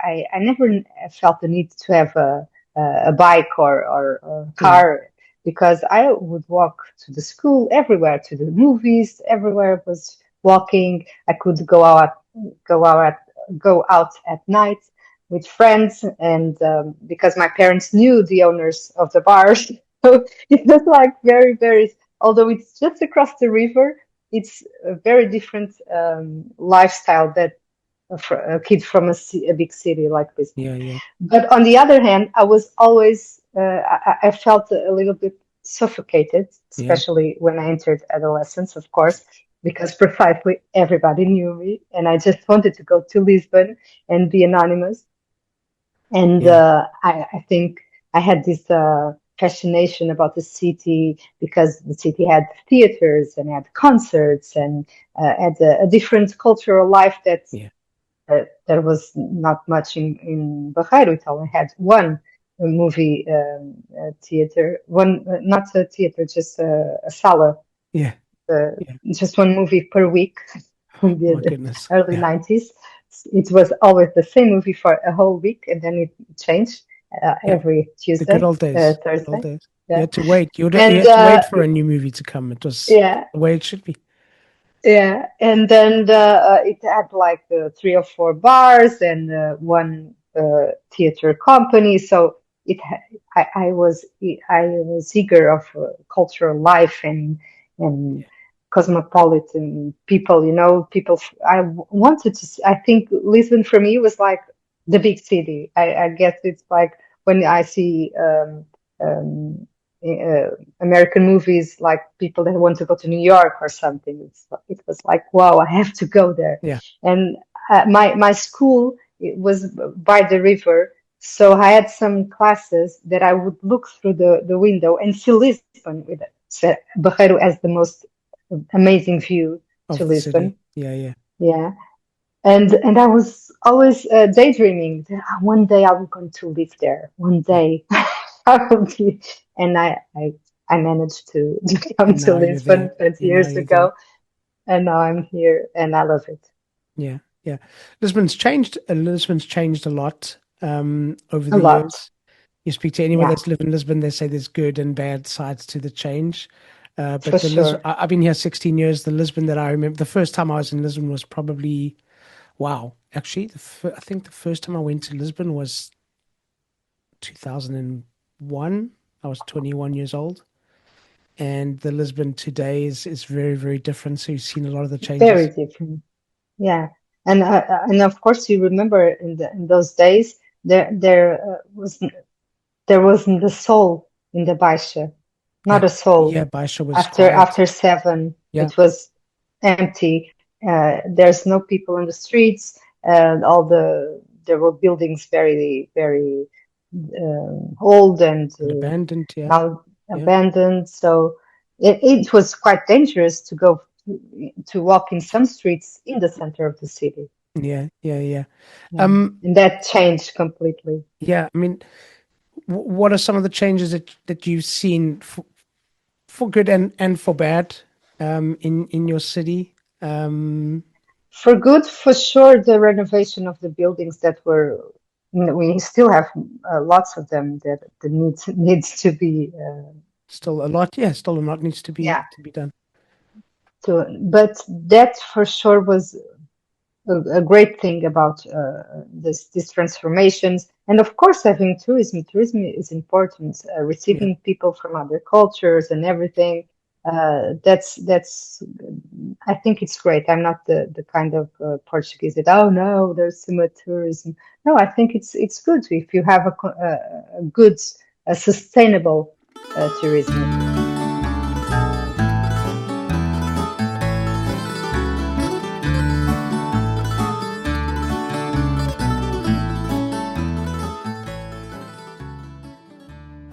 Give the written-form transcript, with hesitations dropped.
I never felt the need to have a bike or car because I would walk to the school everywhere, to the movies, everywhere was walking. I could go out, go out at night with friends, and because my parents knew the owners of the bars, so it was like very, very. Although it's just across the river, it's a very different lifestyle that a kid from a big city like Lisbon. Yeah. But on the other hand, I was always, I felt a little bit suffocated, Yeah. especially when I entered adolescence, of course, because precisely everybody knew me and I just wanted to go to Lisbon and be anonymous. And Yeah. I think I had this fascination about the city because the city had theaters and had concerts and had a different cultural life that Yeah. there was not much in Barreiro. It only had one movie theater, one not a theater, just a sala, Yeah. uh, Yeah. just one movie per week in My the goodness. early Yeah. 90s. It was always the same movie for a whole week, and then it changed Yeah. every The good Tuesday, old days. Good old Thursday. days. You Yeah, had to wait. You and had to wait for a new movie to come. It was yeah, the way it should be. yeah, and then it had like three or four bars and one theater company. So I was eager of cultural life and cosmopolitan people. People. Wanted to. I think Lisbon for me was like the big city. I guess it's like when I see. Um, American movies, like people that want to go to New York or something. It was like, wow, I have to go there. Yeah. And my school, it was by the river, so I had some classes that I would look through the window and see Lisbon with it. So Barreiro has the most amazing view to Of the city. Lisbon. Yeah. Yeah. Yeah. And I was always daydreaming that one day I was going to live there. One Yeah. day I will be, and I managed to come And to now you're Lisbon there. 20 And now years you're there. ago, and now I'm here, and I love it. Yeah. Yeah. Lisbon's changed. Lisbon's changed a lot over A the lot. years. You speak to anyone Yeah, that's lived in Lisbon, they say there's good and bad sides to the change. for But sure. I've been here 16 years. The Lisbon that I remember, the first time I was in Lisbon was probably, wow. Actually, I think the first time I went to Lisbon was 2001. I was 21 years old. And the Lisbon today is very, very different. So you've seen a lot of the Very changes. different. Yeah, and of course you remember in those days there wasn't the soul in the Baixa, Yeah. not a soul. Yeah. Baisha was After quiet. after seven, Yeah. it was empty. There's no people in the streets. All there were buildings very very old and And abandoned. Yeah. now Yeah. abandoned. So it was quite dangerous to go to walk in some streets in the center of the city. Yeah. Yeah. Yeah. Yeah, Um, and that changed completely. yeah. I mean, what are some of the changes that you've seen for good and for bad in your city? Um, For good, for sure, the renovation of the buildings that were, we still have lots of them that needs to be, Still a lot, yeah, still a lot needs yeah. to be done. But that for sure was a great thing about these transformations. And of course, having tourism. Tourism is important. Yeah, Receiving people from other cultures and everything. That's. I think it's great. I'm not the kind of Portuguese that no, there's too much tourism. No, I think it's good if you have a good, sustainable tourism.